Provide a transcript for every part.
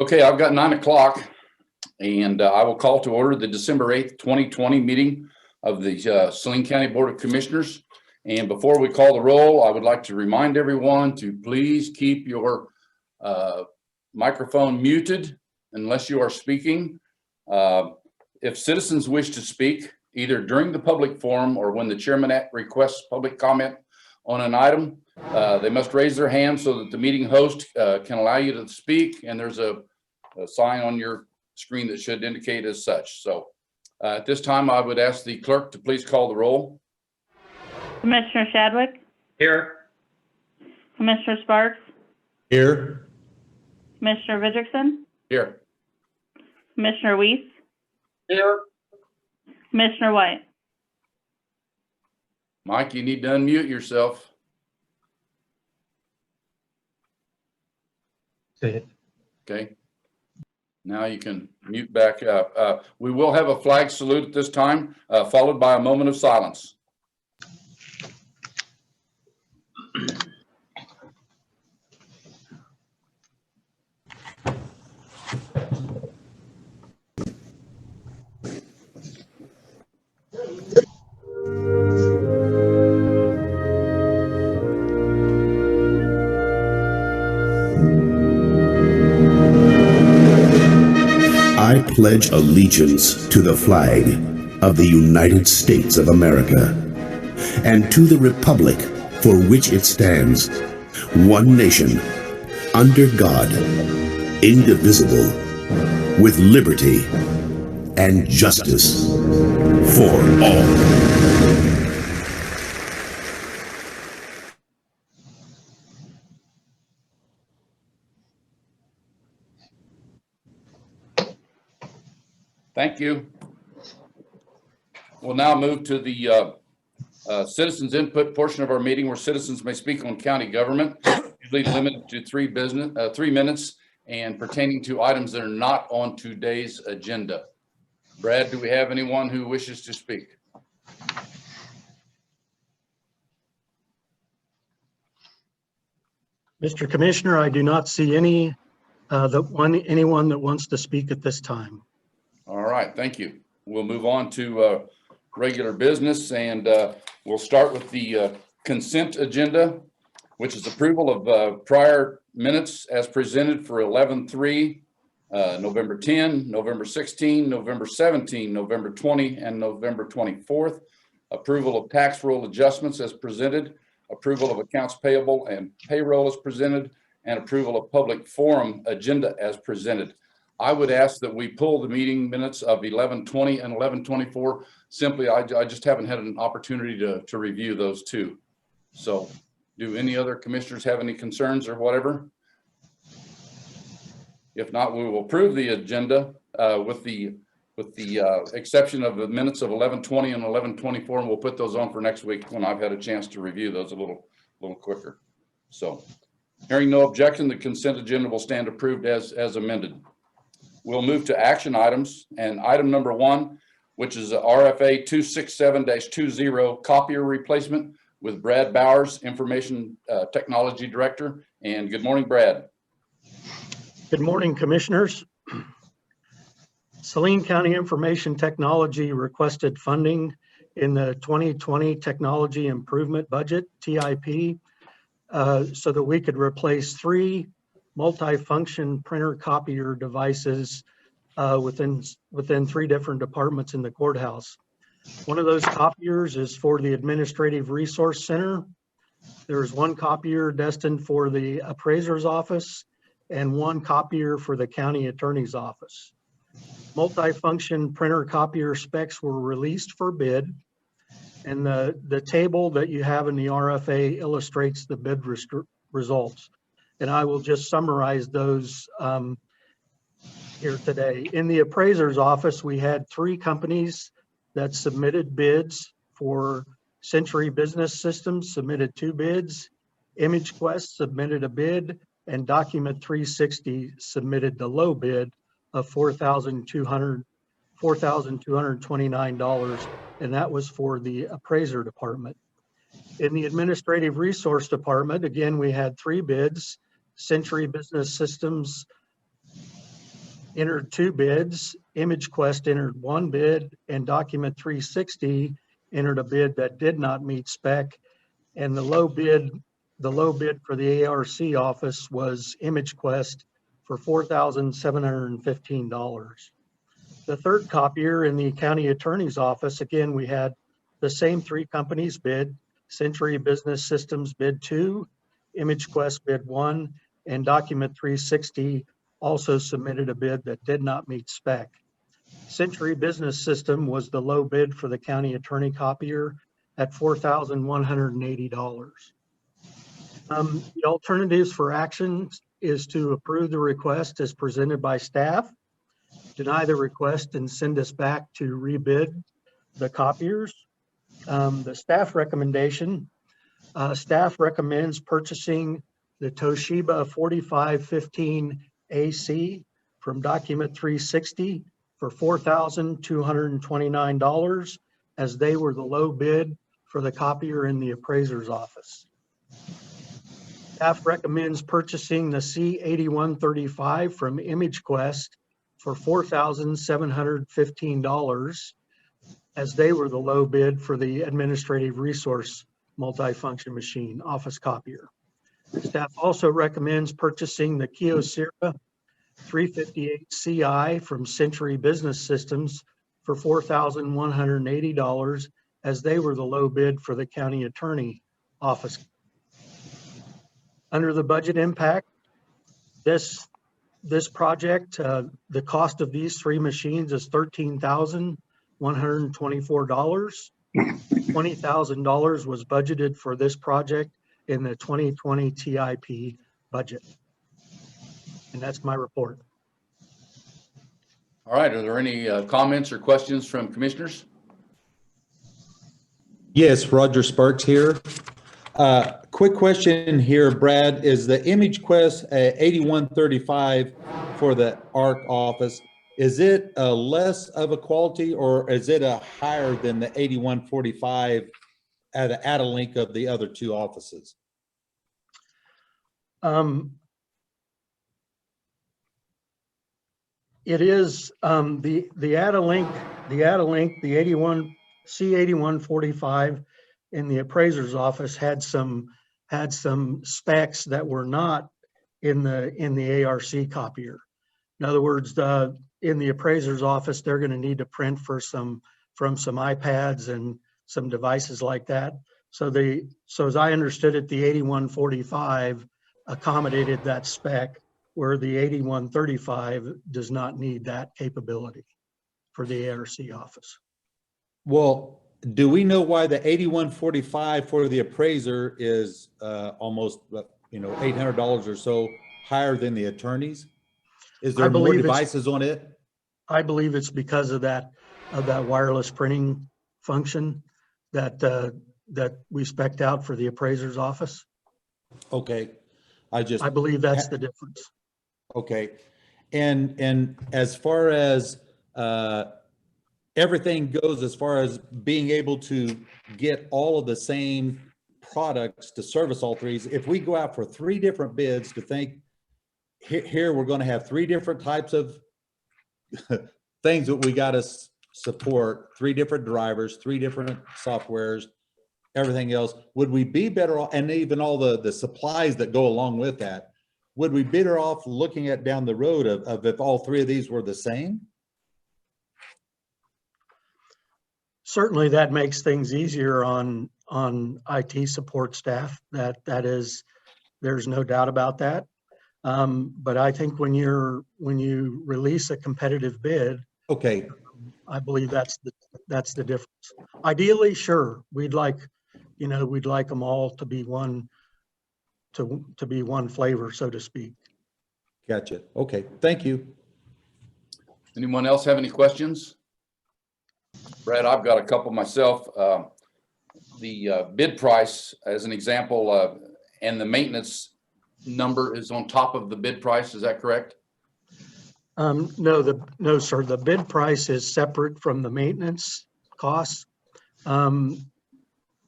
Okay, I've got 9 o'clock, and I will call to order the December 8th, 2020 meeting of the Saline County Board of Commissioners. And before we call the roll, I would like to remind everyone to please keep your microphone muted unless you are speaking. If citizens wish to speak, either during the public forum or when the chairman requests public comment on an item, they must raise their hand so that the meeting host can allow you to speak, and there's a sign on your screen that should indicate as such. So at this time, I would ask the clerk to please call the roll. Commissioner Shadwick? Here. Commissioner Sparks? Here. Commissioner Vidrickson? Here. Commissioner Weiss? Here. Commissioner White? Mike, you need to unmute yourself. Okay. Now you can mute back up. We will have a flag salute at this time, followed by a moment of silence. I pledge allegiance to the flag of the United States of America and to the republic for which it stands, one nation, under God, indivisible, with liberty and justice for all. Thank you. We'll now move to the citizens input portion of our meeting, where citizens may speak on county government, usually limited to 3 minutes and pertaining to items that are not on today's agenda. Brad, do we have anyone who wishes to speak? Mr. Commissioner, I do not see anyone that wants to speak at this time. All right, thank you. We'll move on to regular business, and we'll start with the consent agenda, which is approval of prior minutes as presented for 11/3, November 10, November 16, November 17, November 20, and November 24th. Approval of tax roll adjustments as presented, approval of accounts payable and payroll as presented, and approval of public forum agenda as presented. I would ask that we pull the meeting minutes of 11/20 and 11/24. Simply, I just haven't had an opportunity to review those two. So do any other commissioners have any concerns or whatever? If not, we will approve the agenda with the exception of the minutes of 11/20 and 11/24, and we'll put those on for next week when I've had a chance to review those a little quicker. So hearing no objection, the consent agenda will stand approved as amended. We'll move to action items, and item number 1, which is RFA 267-20 copier replacement with Brad Bowers, Information Technology Director. And good morning, Brad. Good morning, Commissioners. Saline County Information Technology requested funding in the 2020 Technology Improvement Budget, TIP, so that we could replace 3 multi-function printer copier devices within 3 different departments in the courthouse. One of those copiers is for the Administrative Resource Center. There's 1 copier destined for the appraiser's office and 1 copier for the county attorney's office. Multi-function printer copier specs were released for bid, and the table that you have in the RFA illustrates the bid results. And I will just summarize those here today. In the appraiser's office, we had 3 companies that submitted bids. For Century Business Systems submitted 2 bids, ImageQuest submitted a bid, and Document 360 submitted the low bid of $4,229, and that was for the appraiser department. In the Administrative Resource Department, again, we had 3 bids. Century Business Systems entered 2 bids. ImageQuest entered 1 bid, and Document 360 entered a bid that did not meet spec. And the low bid for the ARC office was ImageQuest for $4,715. The third copier in the county attorney's office, again, we had the same 3 companies bid. Century Business Systems bid 2, ImageQuest bid 1, and Document 360 also submitted a bid that did not meet spec. Century Business System was the low bid for the county attorney copier at $4,180. The alternatives for action is to approve the request as presented by staff, deny the request and send us back to rebid the copiers. The staff recommendation, staff recommends purchasing the Toshiba 4515 AC from Document 360 for $4,229, as they were the low bid for the copier in the appraiser's office. Staff recommends purchasing the C8135 from ImageQuest for $4,715, as they were the low bid for the administrative resource multifunction machine office copier. Staff also recommends purchasing the Kyocera 358 CI from Century Business Systems for $4,180, as they were the low bid for the county attorney office. Under the budget impact, this project, the cost of these 3 machines is $13,124. $20,000 was budgeted for this project in the 2020 TIP budget. And that's my report. All right, are there any comments or questions from commissioners? Yes, Roger Sparks here. Quick question here, Brad. Is the ImageQuest 8135 for the ARC office, is it less of a quality, or is it a higher than the 8145 at a link of the other 2 offices? It is the Add-A-Link, the 81 C8145 in the appraiser's office had some specs that were not in the ARC copier. In other words, in the appraiser's office, they're going to need to print from some iPads and some devices like that. So as I understood it, the 8145 accommodated that spec, where the 8135 does not need that capability for the ARC office. Well, do we know why the 8145 for the appraiser is almost, $800 or so higher than the attorneys? Is there more devices on it? I believe it's because of that wireless printing function that we spec'd out for the appraiser's office. Okay, I believe that's the difference. Okay, and as far as everything goes, as far as being able to get all of the same products to service all 3s, if we go out for 3 different bids to think, here we're going to have 3 different types of things that we got to support, 3 different drivers, 3 different softwares, everything else, would we be better off, and even all the supplies that go along with that, would we be better off looking at down the road of if all 3 of these were the same? Certainly that makes things easier on IT support staff. That is, there's no doubt about that. But I think when you release a competitive bid, okay, I believe that's the difference. Ideally, sure, we'd like them all to be one flavor, so to speak. gotcha. Okay, thank you. Anyone else have any questions? Brad, I've got a couple myself. The bid price, as an example, and the maintenance number is on top of the bid price. Is that correct? No, sir. The bid price is separate from the maintenance costs.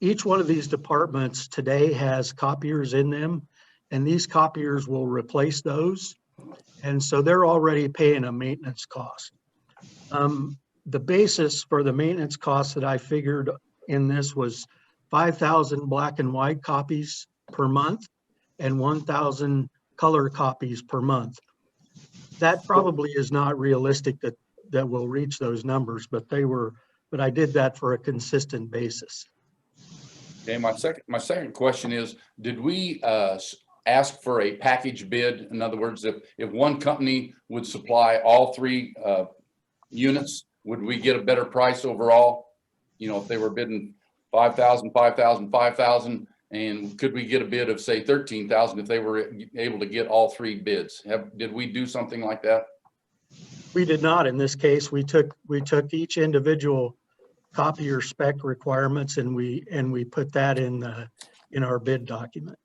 Each one of these departments today has copiers in them, and these copiers will replace those. And so they're already paying a maintenance cost. The basis for the maintenance cost that I figured in this was 5,000 black and white copies per month and 1,000 color copies per month. That probably is not realistic that we'll reach those numbers, but I did that for a consistent basis. Okay, my second question is, did we ask for a package bid? In other words, if one company would supply all three units, would we get a better price overall? You know, if they were bidding 5,000, 5,000, 5,000, and could we get a bid of say 13,000 if they were able to get all three bids? Did we do something like that? We did not in this case. We took each individual copier spec requirements and we put that in our bid document.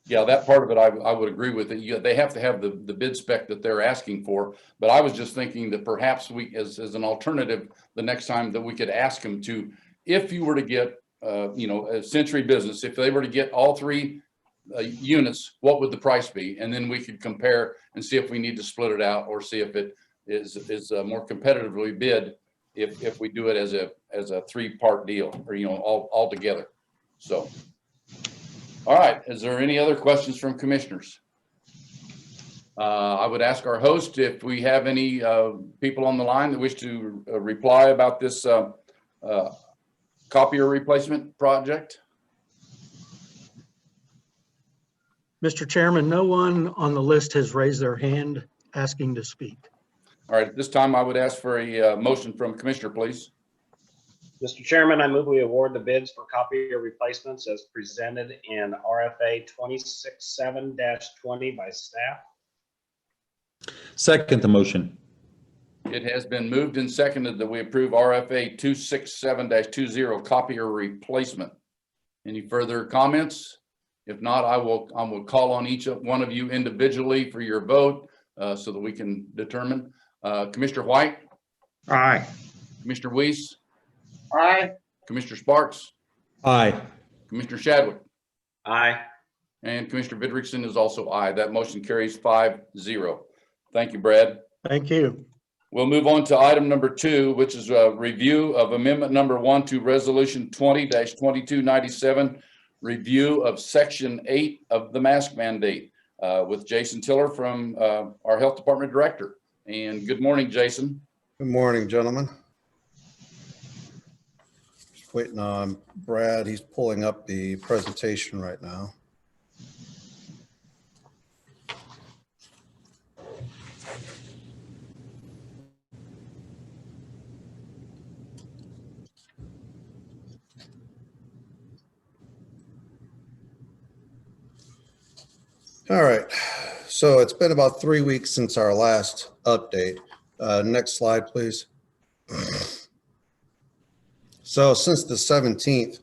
Yeah, that part of it, I would agree with it. They have to have the bid spec that they're asking for, but I was just thinking that perhaps we, as an alternative, the next time that we could ask them to, if you were to get, a Century Business, if they were to get all three units, what would the price be? And then we could compare and see if we need to split it out or see if it is more competitively bid if we do it as a three-part deal or, all together. So. All right, is there any other questions from commissioners? I would ask our host if we have any people on the line that wish to reply about this copier replacement project. Mr. Chairman, no one on the list has raised their hand asking to speak. All right, at this time, I would ask for a motion from Commissioner, please. Mr. Chairman, I move we award the bids for copier replacements as presented in RFA 267-20 by staff. Second the motion. It has been moved and seconded that we approve RFA 267-20 copier replacement. Any further comments? If not, I will call on each one of you individually for your vote so that we can determine. Commissioner White? Aye. Commissioner Weiss? Aye. Commissioner Sparks? Aye. Commissioner Shadwick? Aye. And Commissioner Vidrickson is also aye. That motion carries 5-0. Thank you, Brad. Thank you. We'll move on to item number 2, which is a review of amendment number 1 to resolution 20-2297, review of section 8 of the mask mandate with Jason Tiller from our health department director. And good morning, Jason. Good morning, gentlemen. Just waiting on Brad. He's pulling up the presentation right now. All right, so it's been about 3 weeks since our last update. Next slide, please. So since the 17th,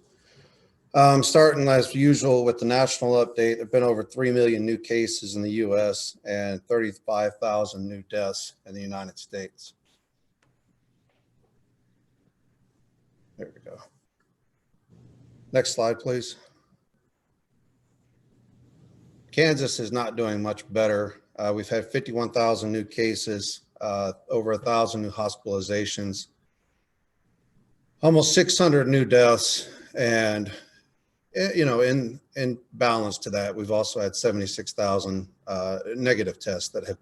starting as usual with the national update, there have been over 3 million new cases in the US and 35,000 new deaths in the United States. There we go. Next slide, please. Kansas is not doing much better. We've had 51,000 new cases, over 1,000 new hospitalizations, almost 600 new deaths, and in balance to that, we've also had 76,000 negative tests that have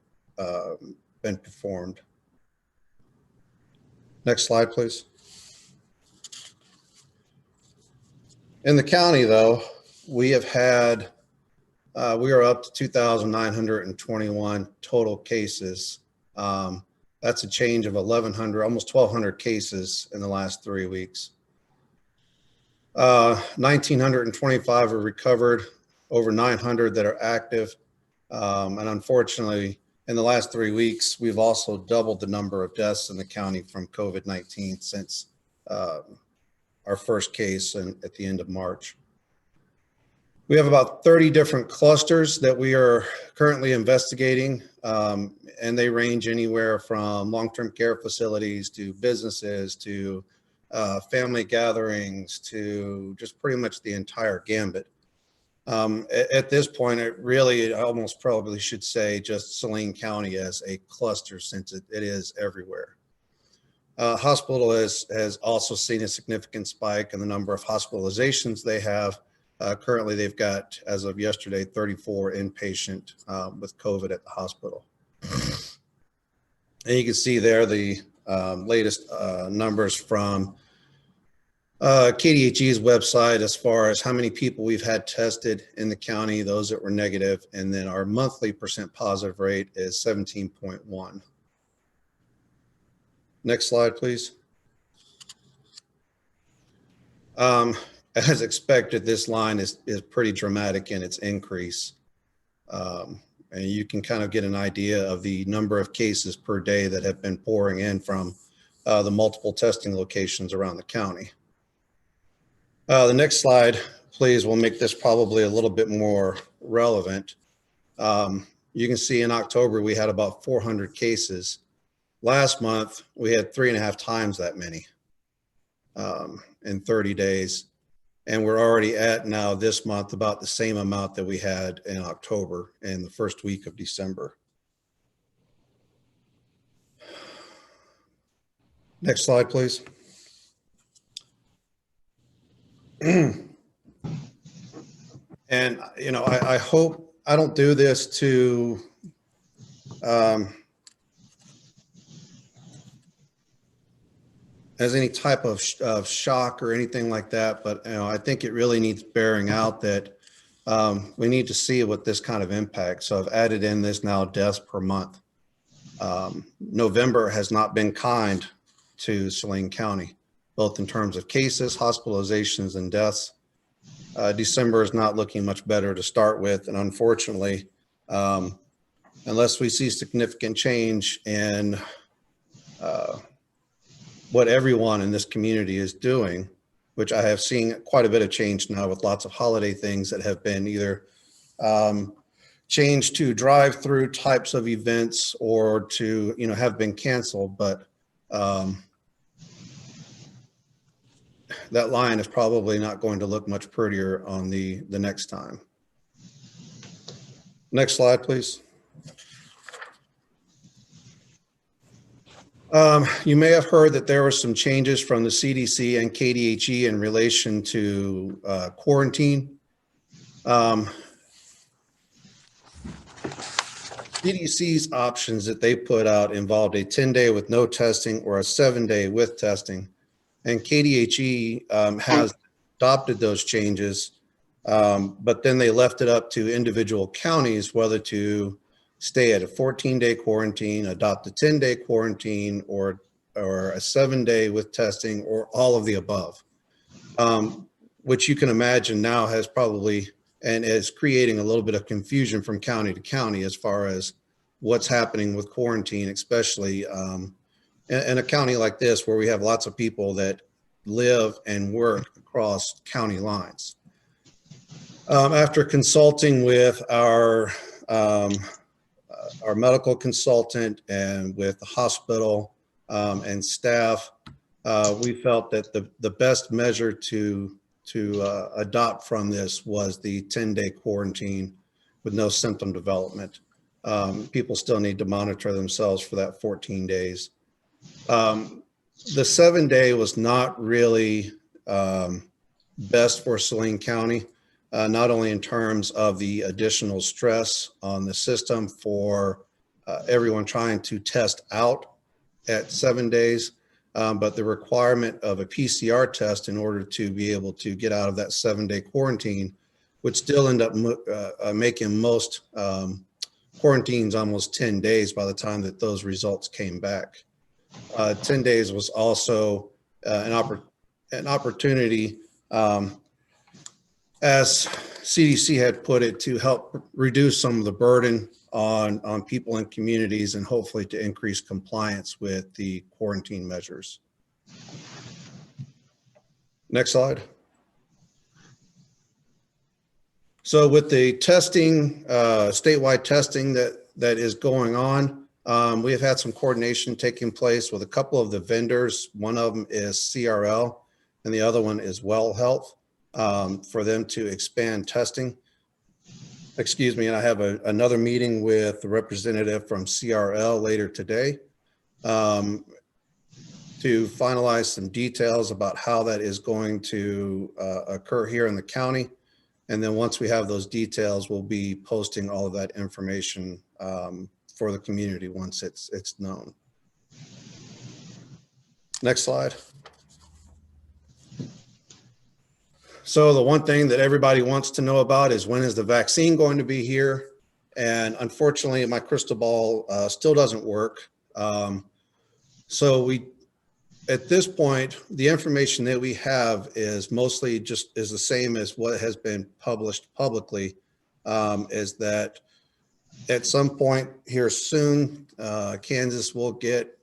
been performed. Next slide, please. In the county, though, we have had we are up to 2,921 total cases. That's a change of 1,100, almost 1,200 cases in the last 3 weeks. 1,925 are recovered, over 900 that are active. And unfortunately, in the last 3 weeks, we've also doubled the number of deaths in the county from COVID-19 since our first case at the end of March. We have about 30 different clusters that we are currently investigating, and they range anywhere from long-term care facilities to businesses to family gatherings to just pretty much the entire gambit. At this point, I almost probably should say just Saline County as a cluster, since it is everywhere. Hospital has also seen a significant spike in the number of hospitalizations they have. Currently, they've got, as of yesterday, 34 inpatient with COVID at the hospital. And you can see there the latest numbers from KDHE's website as far as how many people we've had tested in the county, those that were negative, and then our monthly percent positive rate is 17.1. Next slide, please. As expected, this line is pretty dramatic in its increase. And you can kind of get an idea of the number of cases per day that have been pouring in from the multiple testing locations around the county. The next slide, please, will make this probably a little bit more relevant. You can see in October, we had about 400 cases. Last month, we had 3.5 times that many in 30 days. And we're already at now this month about the same amount that we had in October and the first week of December. Next slide, please. And, you know, I hope I don't do this to as any type of shock or anything like that, but you know, I think it really needs bearing out that we need to see what this kind of impact. So I've added in this now deaths per month. November has not been kind to Saline County, both in terms of cases, hospitalizations, and deaths. December is not looking much better to start with, and unfortunately, unless we see significant change in what everyone in this community is doing, which I have seen quite a bit of change now with lots of holiday things that have been either changed to drive-through types of events or to, you know, have been canceled. But that line is probably not going to look much prettier on the next time. Next slide, please. You may have heard that there were some changes from the CDC and KDHE in relation to quarantine. CDC's options that they put out involved a 10-day with no testing or a 7-day with testing. And KDHE has adopted those changes, but then they left it up to individual counties whether to stay at a 14-day quarantine, adopt a 10-day quarantine, or a 7-day with testing, or all of the above, which you can imagine now has probably and is creating a little bit of confusion from county to county as far as what's happening with quarantine, especially in a county like this where we have lots of people that live and work across county lines. After consulting with our medical consultant and with the hospital and staff, we felt that the best measure to adopt from this was the 10-day quarantine with no symptom development. People still need to monitor themselves for that 14 days. The 7-day was not really best for Saline County. Not only in terms of the additional stress on the system for everyone trying to test out at 7 days, but the requirement of a PCR test in order to be able to get out of that 7-day quarantine would still end up making most quarantines almost 10 days by the time that those results came back. 10 days was also an opportunity as CDC had put it, to help reduce some of the burden on people and communities, and hopefully to increase compliance with the quarantine measures. Next slide. So with the testing, statewide testing that is going on, we have had some coordination taking place with a couple of the vendors. One of them is CRL and the other one is Well Health, for them to expand testing. excuse me, and I have another meeting with the representative from CRL later today to finalize some details about how that is going to occur here in the county. And then once we have those details, we'll be posting all of that information for the community once it's known. Next slide. So the one thing that everybody wants to know about is when is the vaccine going to be here? And unfortunately, my crystal ball still doesn't work. So at this point, the information that we have is mostly just is the same as what has been published publicly, is that at some point here soon, Kansas will get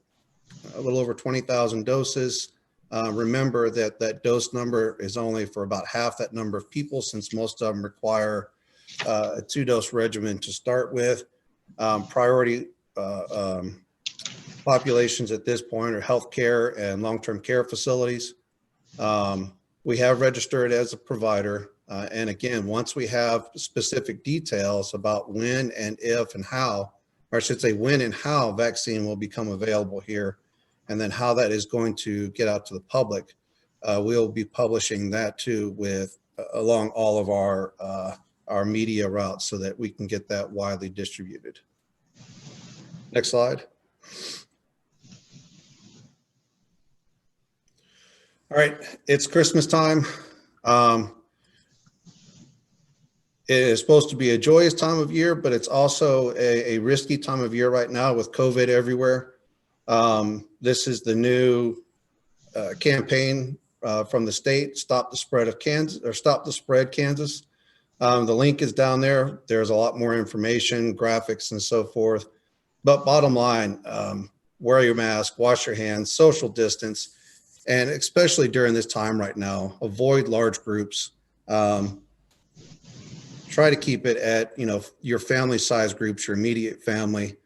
a little over 20,000 doses. Remember that dose number is only for about half that number of people, since most of them require a 2-dose regimen to start with. Priority populations at this point are healthcare and long-term care facilities. We have registered as a provider. And again, once we have specific details about when and if and how, or I should say when and how vaccine will become available here, and then how that is going to get out to the public, we'll be publishing that too along all of our media routes so that we can get that widely distributed. Next slide. All right, it's Christmas time. It is supposed to be a joyous time of year, but it's also a risky time of year right now with COVID everywhere. This is the new campaign from the state, Stop the Spread of Kansas, or Stop the Spread Kansas. The link is down there. There's a lot more information, graphics, and so forth. But bottom line, wear your mask, wash your hands, social distance, and especially during this time right now, avoid large groups. Try to keep it at, your family size groups, your immediate family.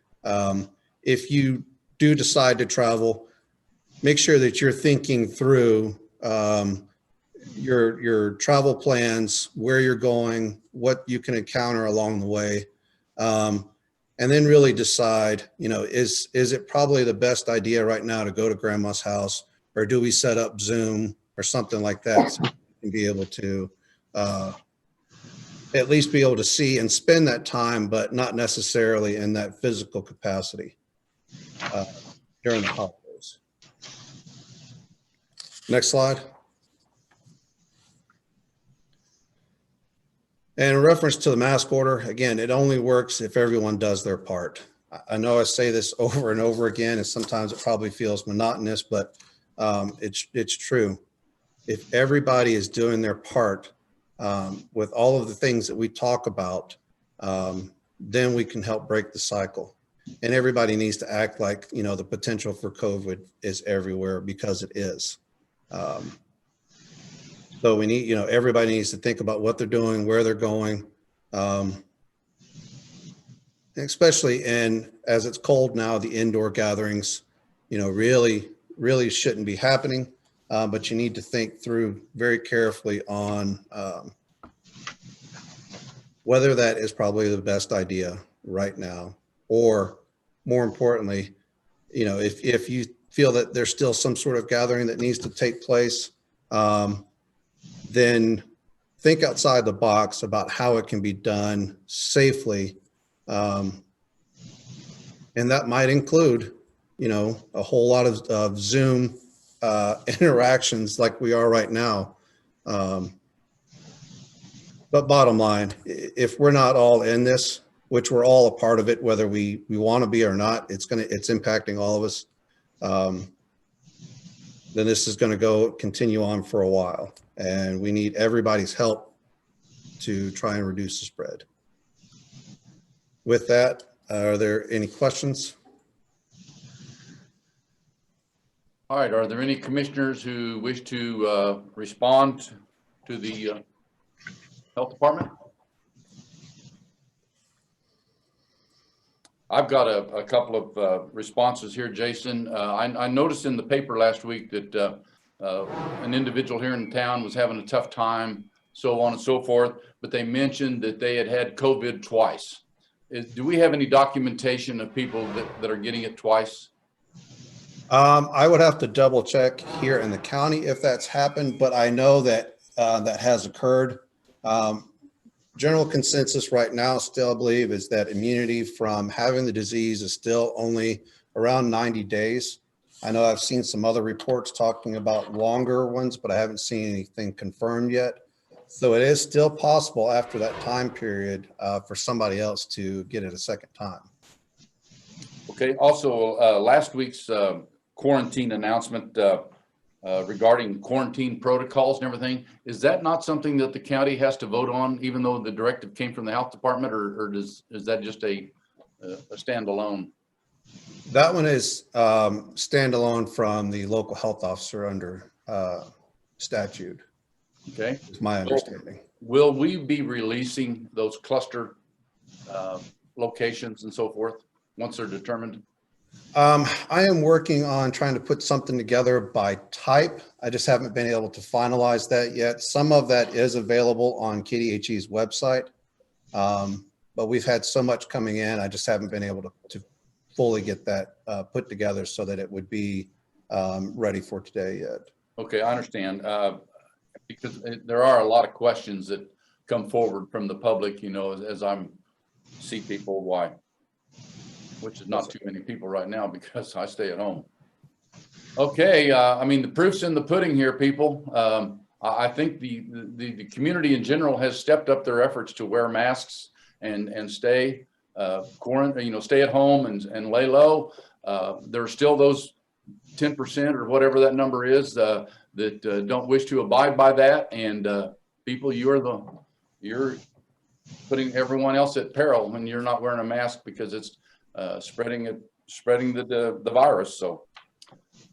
If you do decide to travel, make sure that you're thinking through your travel plans, where you're going, what you can encounter along the way, and then really decide, is it probably the best idea right now to go to grandma's house, or do we set up Zoom or something like that so we can be able to at least be able to see and spend that time, but not necessarily in that physical capacity during the holidays. Next slide. And in reference to the mask order, again, it only works if everyone does their part. I know I say this over and over again, and sometimes it probably feels monotonous, but it's true. If everybody is doing their part with all of the things that we talk about, then we can help break the cycle. And everybody needs to act like, the potential for COVID is everywhere, because it is. So we need, everybody needs to think about what they're doing, where they're going, especially as it's cold now, the indoor gatherings, really shouldn't be happening. But you need to think through very carefully on whether that is probably the best idea right now, or more importantly, if you feel that there's still some sort of gathering that needs to take place, then think outside the box about how it can be done safely. And that might include, a whole lot of Zoom interactions like we are right now. But bottom line, if we're not all in this, which we're all a part of it, whether we want to be or not, it's impacting all of us. Then this is going to continue on for a while, and we need everybody's help to try and reduce the spread. With that, are there any questions? All right, are there any commissioners who wish to respond to the Health Department? I've got a couple of responses here, Jason. I noticed in the paper last week that an individual here in town was having a tough time so on and so forth, but they mentioned that they had COVID twice. Do we have any documentation of people that are getting it twice? I would have to double check here in the county if that's happened, but I know that that has occurred. General consensus right now still, I believe, is that immunity from having the disease is still only around 90 days. I know I've seen some other reports talking about longer ones, but I haven't seen anything confirmed yet. So it is still possible after that time period for somebody else to get it a second time. Okay, also last week's quarantine announcement regarding quarantine protocols and everything, is that not something that the county has to vote on, even though the directive came from the health department, or is that just a standalone? That one is standalone from the local health officer under statute. Okay. Is my understanding. Will we be releasing those cluster locations and so forth once they're determined? I am working on trying to put something together by type. I just haven't been able to finalize that yet. Some of that is available on KDHE's website, but we've had so much coming in, I just haven't been able to fully get that put together so that it would be ready for today yet. Okay, I understand. Because there are a lot of questions that come forward from the public, you know, as I'm see people, why, which is not too many people right now because I stay at home. Okay, I mean, the proof's in the pudding here, people. I think the community in general has stepped up their efforts to wear masks and stay quarantine, you know, stay at home and lay low. There are still those 10% or whatever that number is that don't wish to abide by that, and people, you're putting everyone else at peril when you're not wearing a mask because it's spreading the virus. So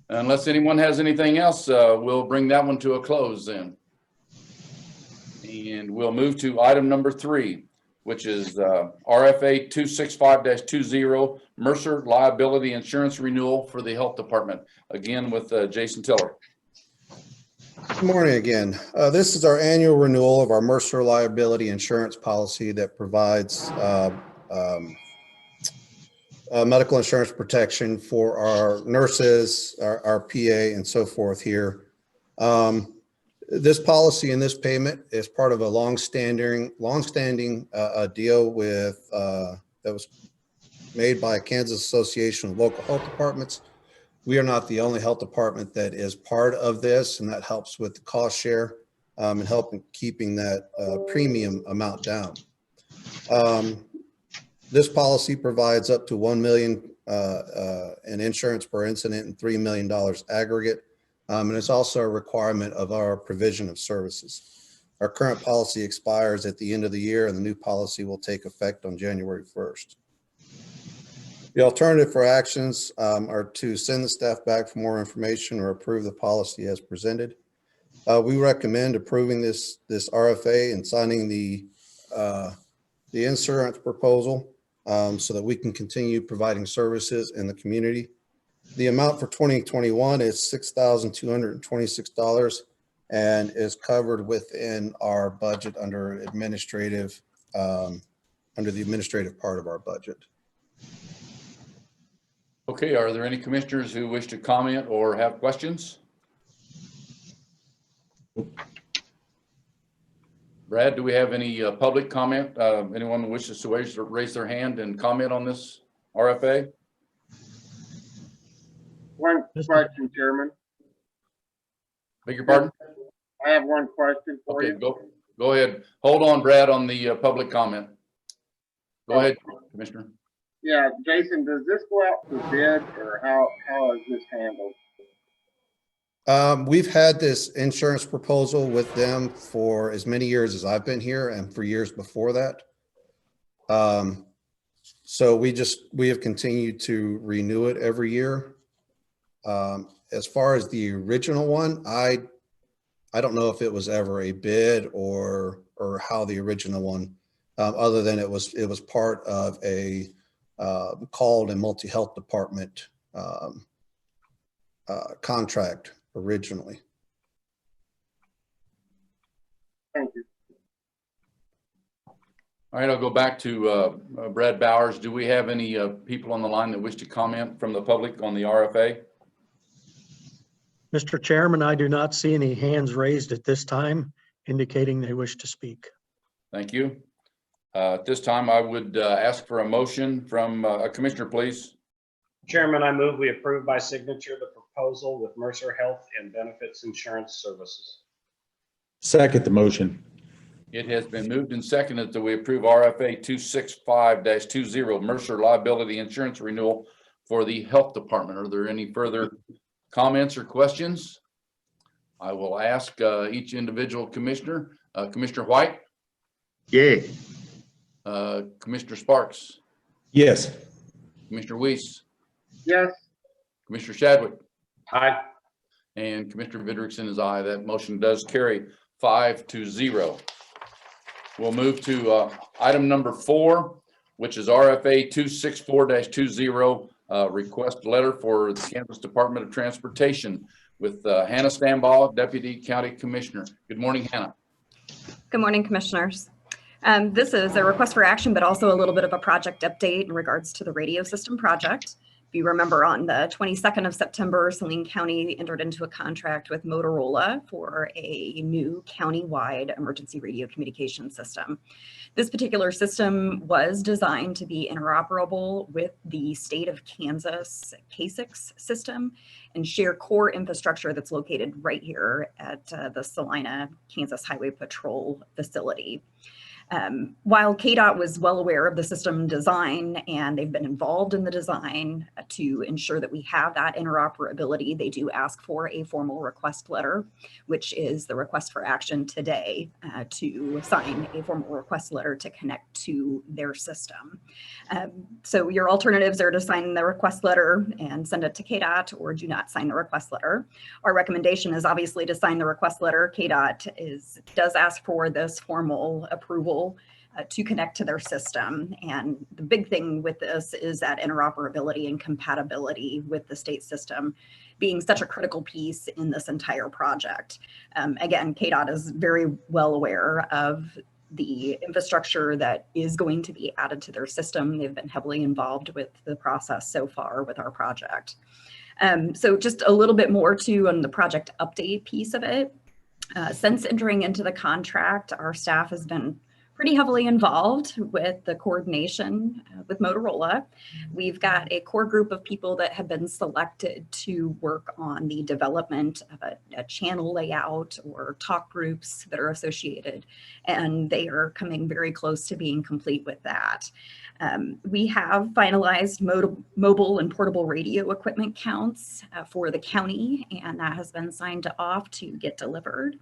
unless anyone has anything else, we'll bring that one to a close then, and we'll move to item number 3, which is RFA 265-20 Mercer Liability Insurance Renewal for the Health Department. Again, with Jason Tiller. Good morning again. This is our annual renewal of our Mercer liability insurance policy that provides medical insurance protection for our nurses, our PA, and so forth here. This policy and this payment is part of a long-standing deal with that was made by Kansas Association of Local Health Departments. We are not the only health department that is part of this, and that helps with the cost share and helping keeping that premium amount down. This policy provides up to $1 million in insurance per incident and $3 million aggregate. And it's also a requirement of our provision of services. Our current policy expires at the end of the year, and the new policy will take effect on January 1st. The alternative for actions are to send the staff back for more information or approve the policy as presented. We recommend approving this RFA and signing the insurance proposal so that we can continue providing services in the community. The amount for 2021 is $6,226 and is covered within our budget under the administrative part of our budget. Okay, are there any commissioners who wish to comment or have questions? Brad, do we have any public comment? Anyone who wishes to raise their hand and comment on this RFA? One question, Chairman. Beg your pardon? I have one question for Okay, you. go ahead. Hold on, Brad, on the public comment. Go ahead, Commissioner. Yeah, Jason, does this go out for bid, or how is this handled? We've had this insurance proposal with them for as many years as I've been here and for years before that. So we have continued to renew it every year. As far as the original one, I don't know if it was ever a bid or how the original one, other than it was part of a called a multi-health department contract originally. Thank you. All right, I'll go back to Brad Bowers. Do we have any people on the line that wish to comment from the public on the RFA? Mr. Chairman, I do not see any hands raised at this time indicating they wish to speak. Thank you. At this time, I would ask for a motion from a commissioner, please. Chairman, I move we approve by signature the proposal with Mercer Health and Benefits Insurance Services. Second the motion. It has been moved and seconded that we approve RFA 265-20 Mercer Liability Insurance Renewal for the Health Department. Are there any further comments or questions? I will ask each individual commissioner. Commissioner White? Yay. Commissioner Sparks? Yes. Commissioner Weiss? Yes. Commissioner Shadwick? Aye. And Commissioner Vidrickson is aye. That motion does carry 5-0. We'll move to item number 4, which is RFA 264-20, request letter for the Kansas Department of Transportation with Hannah Stambaugh, Deputy County Commissioner. Good morning, Hannah. Good morning, commissioners. This is a request for action, but also a little bit of a project update in regards to the radio system project. If you remember, on the 22nd of September, Saline County entered into a contract with Motorola for a new county-wide emergency radio communication system. This particular system was designed to be interoperable with the state of Kansas KSIX system and share core infrastructure that's located right here at the Salina, Kansas Highway Patrol facility. While KDOT was well aware of the system design and they've been involved in the design to ensure that we have that interoperability, they do ask for a formal request letter, which is the request for action today to sign a formal request letter to connect to their system. So your alternatives are to sign the request letter and send it to KDOT, or do not sign the request letter. Our recommendation is obviously to sign the request letter. KDOT does ask for this formal approval to connect to their system. And the big thing with this is that interoperability and compatibility with the state system being such a critical piece in this entire project. Again, KDOT is very well aware of the infrastructure that is going to be added to their system. They've been heavily involved with the process so far with our project. So just a little bit more too on the project update piece of it. Since entering into the contract, our staff has been pretty heavily involved with the coordination with Motorola. We've got a core group of people that have been selected to work on the development of a channel layout or talk groups that are associated, and they are coming very close to being complete with that. We have finalized mobile and portable radio equipment counts for the county, and that has been signed off to get delivered.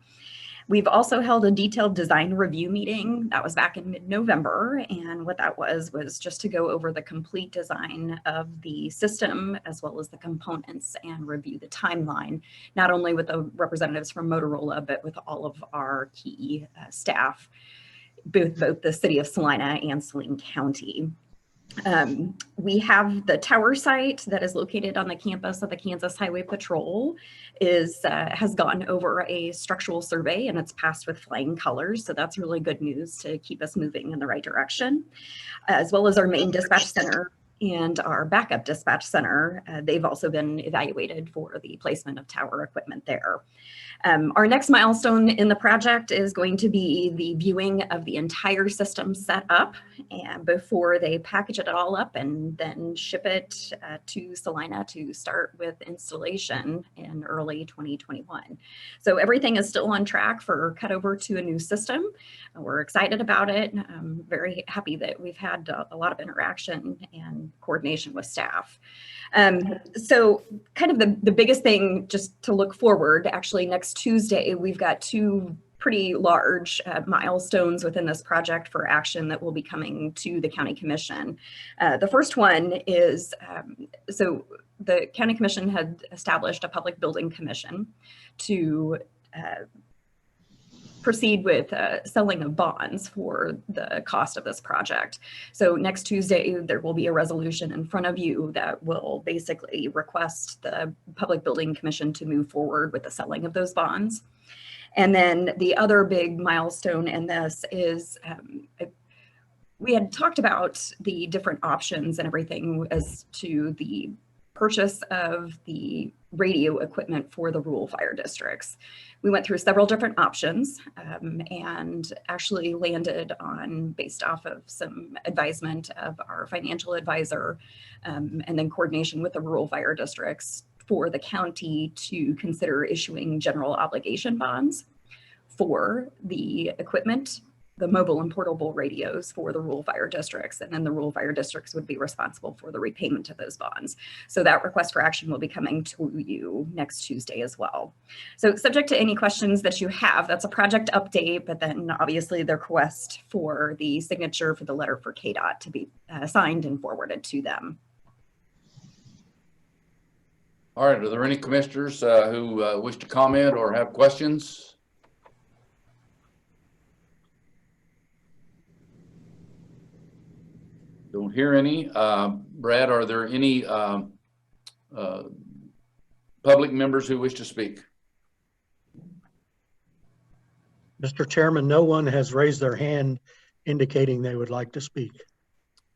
We've also held a detailed design review meeting. That was back in mid-November. And what that was just to go over the complete design of the system, as well as the components, and review the timeline, not only with the representatives from Motorola, but with all of our key staff, both the city of Salina and Saline County. We have the tower site that is located on the campus of the Kansas Highway Patrol has gone over a structural survey, and it's passed with flying colors. So that's really good news to keep us moving in the right direction, as well as our main dispatch center and our backup dispatch center. They've also been evaluated for the placement of tower equipment there. Our next milestone in the project is going to be the viewing of the entire system set up, and before they package it all up and then ship it to Salina to start with installation in early 2021. So everything is still on track for cutover to a new system. We're excited about it. I'm very happy that we've had a lot of interaction and coordination with staff. So kind of the biggest thing just to look forward, actually next Tuesday, we've got two pretty large milestones within this project for action that will be coming to the County Commission. The first one is, so the County Commission had established a public building commission to proceed with selling of bonds for the cost of this project. So next Tuesday, there will be a resolution in front of you that will basically request the Public Building Commission to move forward with the selling of those bonds. And then the other big milestone in this is we had talked about the different options and everything as to the purchase of the radio equipment for the rural fire districts. We went through several different options and actually landed on, based off of some advisement of our financial advisor and then coordination with the rural fire districts, for the county to consider issuing general obligation bonds for the equipment, the mobile and portable radios for the rural fire districts, and then the rural fire districts would be responsible for the repayment of those bonds. So that request for action will be coming to you next Tuesday as well. So subject to any questions that you have, that's a project update, but then obviously the request for the signature for the letter for KDOT to be signed and forwarded to them. All right, are there any commissioners who wish to comment or have questions? Don't hear any. Brad, are there any public members who wish to speak? Mr. Chairman, no one has raised their hand indicating they would like to speak.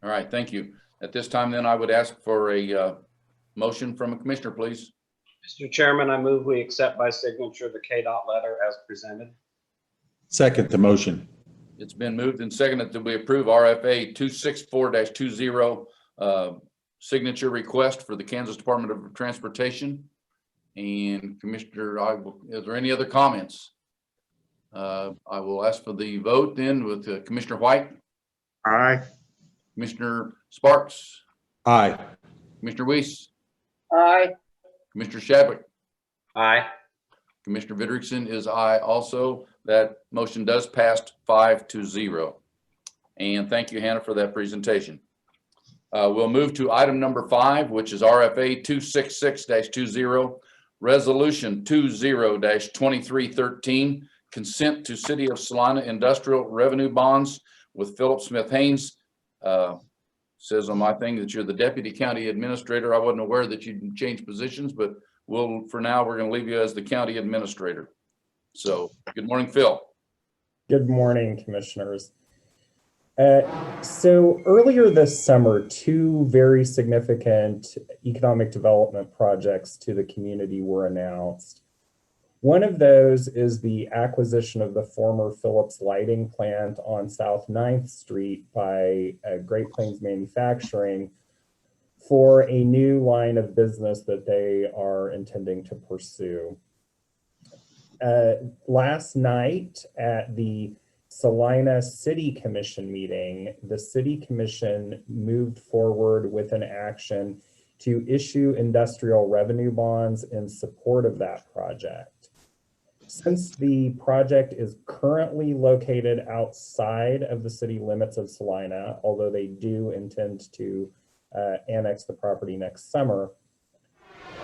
All right, thank you. At this time, then, I would ask for a motion from a commissioner, please. Mr. Chairman, I move we accept by signature the KDOT letter as presented. Second the motion. It's been moved and seconded that we approve RFA 264-20 signature request for the Kansas Department of Transportation. And Commissioner, is there any other comments? I will ask for the vote then with Commissioner White. Aye. Commissioner Sparks. Aye. Commissioner Weiss. Aye. Commissioner Shadwick. Aye. Commissioner Vidrickson is aye also. That motion does pass 5-0. And thank you, Hannah, for that presentation. We'll move to item number 5, which is RFA 266-20, Resolution 20-2313, consent to City of Salina industrial revenue bonds with Philip Smith Haynes. Says on my thing that you're the deputy county administrator. I wasn't aware that you'd changed positions, but for now, we're going to leave you as the county administrator. So good morning, Phil. Good morning, commissioners. So earlier this summer, 2 very significant economic development projects to the community were announced. One of those is the acquisition of the former Phillips lighting plant on South 9th Street by Great Plains Manufacturing for a new line of business that they are intending to pursue. Last night at the Salina City Commission meeting, the City Commission moved forward with an action to issue industrial revenue bonds in support of that project. Since the project is currently located outside of the city limits of Salina, although they do intend to annex the property next summer,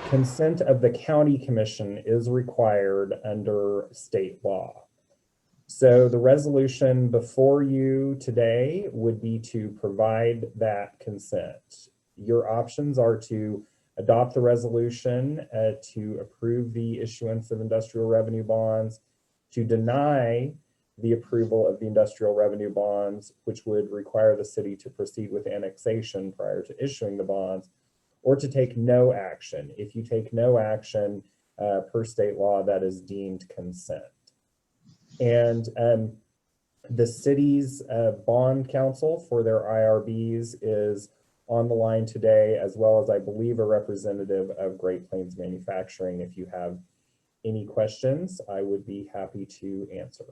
consent of the county commission is required under state law. So the resolution before you today would be to provide that consent. Your options are to adopt the resolution to approve the issuance of industrial revenue bonds, to deny the approval of the industrial revenue bonds, which would require the city to proceed with annexation prior to issuing the bonds, or to take no action. If you take no action per state law, that is deemed consent. And the city's bond counsel for their IRBs is on the line today, as well as I believe a representative of Great Plains Manufacturing. If you have any questions, I would be happy to answer.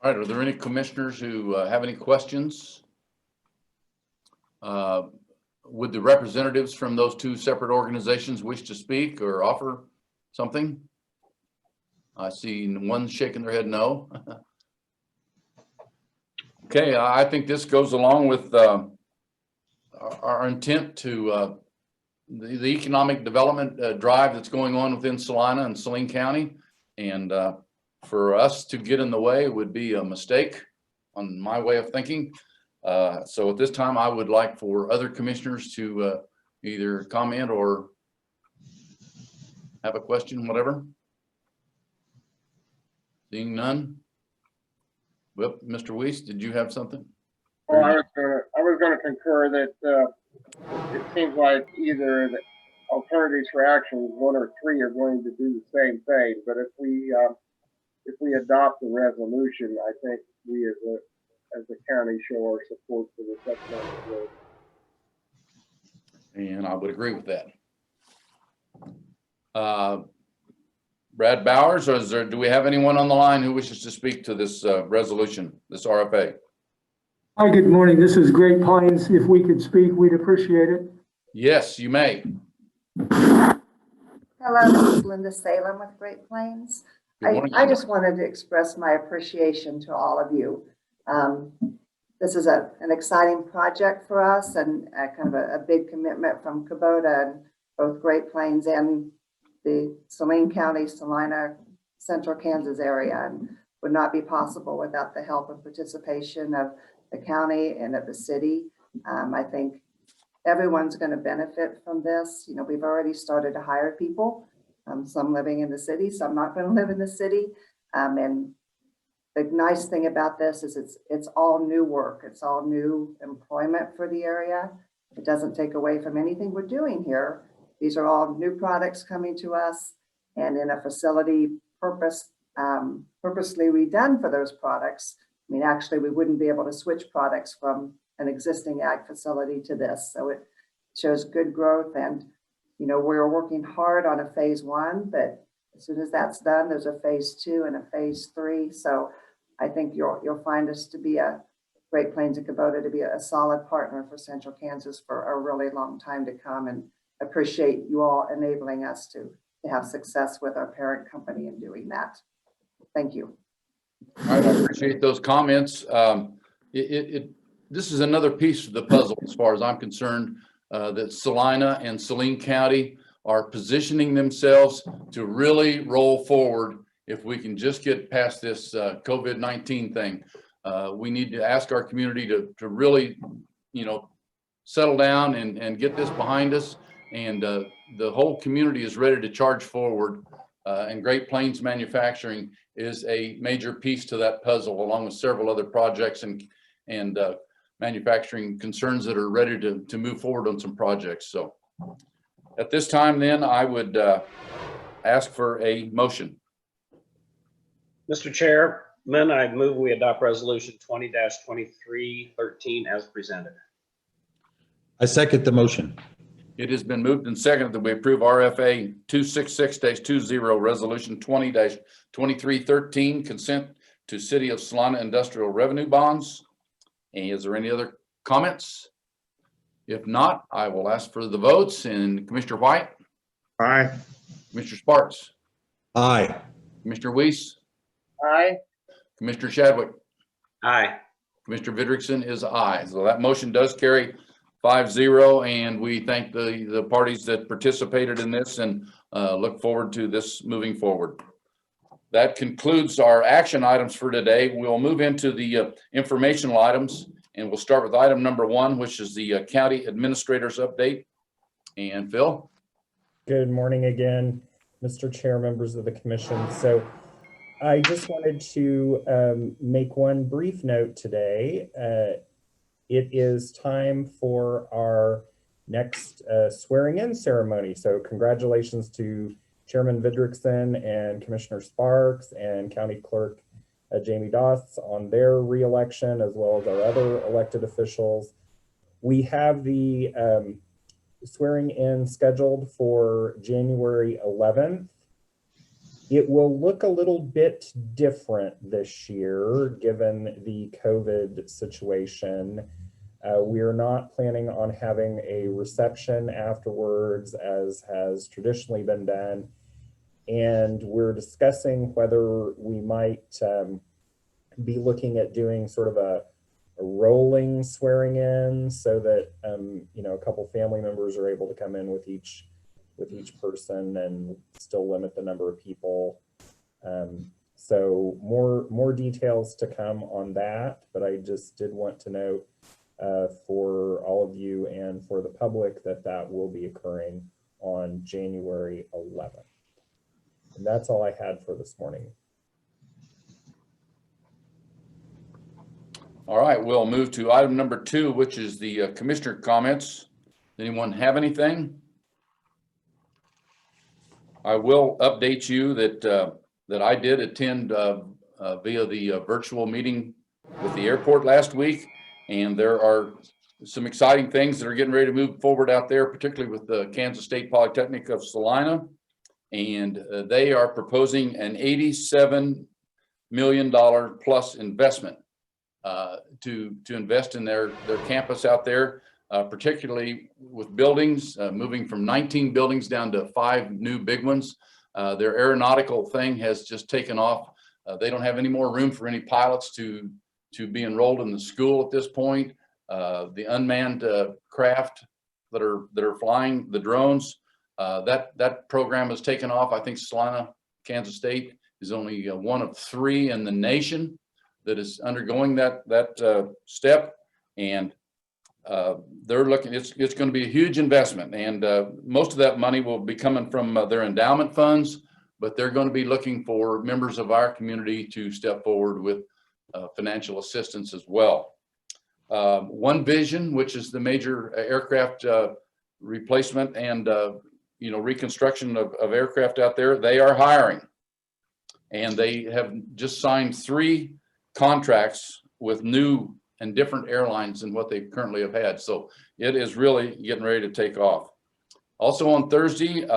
All right, are there any commissioners who have any questions? Would the representatives from those 2 separate organizations wish to speak or offer something? I see one shaking their head no. Okay, I think this goes along with our intent to the economic development drive that's going on within Salina and Saline County. And for us to get in the way would be a mistake on my way of thinking. So at this time, I would like for other commissioners to either comment or have a question, whatever. Seeing none. Well, Mr. Weiss, did you have something? Well, I was gonna concur that, it seems like either the alternatives for action, one or three are going to do the same thing, but if we adopt the resolution, I think we as a county show our support for this economic growth. And I would agree with that. Brad Bowers, or do we have anyone on the line who wishes to speak to this resolution, this RFA? Hi, good morning. This is Great Plains. If we could speak, we'd appreciate it. Yes, you may. Hello, this is Linda Salem with Great Plains. Good morning, I Linda. just wanted to express my appreciation to all of you. This is an exciting project for us and kind of a big commitment from Kubota and both Great Plains and the Saline County, Salina, Central Kansas area, and would not be possible without the help and participation of the county and of the city. I think everyone's going to benefit from this. You know, we've already started to hire people, some living in the city, some not going to live in the city. And the nice thing about this is it's all new work. It's all new employment for the area. It doesn't take away from anything we're doing here. These are all new products coming to us and in a facility purposely redone for those products. I mean, actually, we wouldn't be able to switch products from an existing ag facility to this. So it shows good growth. And, you know, we're working hard on a phase 1, but as soon as that's done, there's a phase 2 and a phase 3. So I think you'll find us to be Great Plains and Kubota to be a solid partner for Central Kansas for a really long time to come, and appreciate you all enabling us to have success with our parent company in doing that. Thank you. All right, I appreciate those comments. This is another piece of the puzzle as far as I'm concerned, that Salina and Saline County are positioning themselves to really roll forward. If we can just get past this COVID-19 thing, we need to ask our community to really, you know, settle down and get this behind us. And the whole community is ready to charge forward. And Great Plains Manufacturing is a major piece to that puzzle, along with several other projects and manufacturing concerns that are ready to move forward on some projects. So at this time, then, I would ask for a motion. Mr. Chairman, I move we adopt resolution 20-2313 as presented. I second the motion. It has been moved and seconded that we approve RFA 266-20, resolution 20-2313, consent to City of Salina Industrial Revenue Bonds. And is there any other comments? If not, I will ask for the votes. And Commissioner White? Aye. Commissioner Sparks? Aye. Commissioner Weiss? Aye. Commissioner Shadwick? Aye. Commissioner Vidrickson is aye. So that motion does carry 5-0, and we thank the parties that participated in this and look forward to this moving forward. That concludes our action items for today. We'll move into the informational items, and we'll start with item number 1, which is the county administrator's update. And Phil? Good morning again, Mr. Chair, members of the commission. So I just wanted to make one brief note today. It is time for our next swearing-in ceremony. So congratulations to Chairman Vidrickson and Commissioner Sparks and County Clerk Jamie Doss on their re-election, as well as our other elected officials. We have the swearing-in scheduled for January 11th. It will look a little bit different this year, given the COVID situation. We are not planning on having a reception afterwards, as has traditionally been done. And we're discussing whether we might be looking at doing sort of a rolling swearing in, so that you know, a couple family members are able to come in with each person and still limit the number of people. So more details to come on that, but I just did want to note for all of you and for the public that will be occurring on January 11th. And that's all I had for this morning. All right, we'll move to item number 2, which is the commissioner comments. Anyone have anything? I will update you that I did attend via the virtual meeting with the airport last week, and there are some exciting things that are getting ready to move forward out there, particularly with the Kansas State Polytechnic of Salina, and they are proposing an $87 million plus investment to invest in their campus out there, particularly with buildings, moving from 19 buildings down to 5 new big ones. Their aeronautical thing has just taken off. They don't have any more room for any pilots to be enrolled in the school at this point. The unmanned craft that are flying the drones, that program has taken off. I think Salina, Kansas State is only one of 3 in the nation that is undergoing that step, and they're looking. It's going to be a huge investment, and most of that money will be coming from their endowment funds, but they're going to be looking for members of our community to step forward with financial assistance as well. One Vision, which is the major aircraft replacement and reconstruction of aircraft out there, they are hiring, and they have just signed 3 contracts with new and different airlines than what they currently have had. So it is really getting ready to take off. Also on Thursday,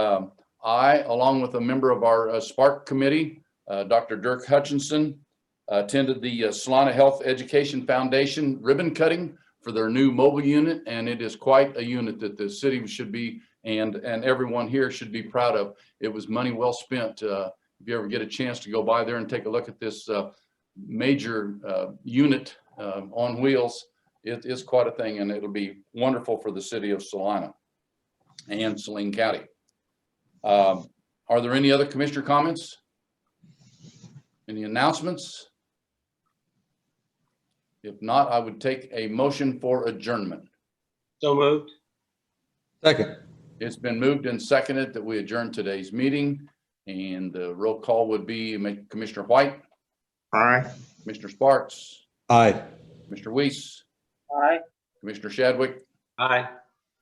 I, along with a member of our Spark committee, Dr. Dirk Hutchinson, attended the Salina Health Education Foundation ribbon cutting for their new mobile unit, and it is quite a unit that the city should be, and everyone here should be proud of. It was money well spent. If you ever get a chance to go by there and take a look at this major unit on wheels, it is quite a thing, and it'll be wonderful for the city of Salina and Saline County. Are there any other commissioner comments? Any announcements? If not, I would take a motion for adjournment. So moved. Second. It's been moved and seconded that we adjourn today's meeting, and the roll call would be Commissioner White. Aye. Commissioner Sparks. Aye. Commissioner Weiss. Aye. Commissioner Shadwick. Aye.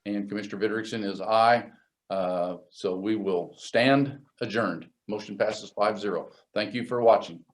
And Commissioner Vidrickson is aye. So we will stand adjourned. Motion passes 5-0. Thank you for watching.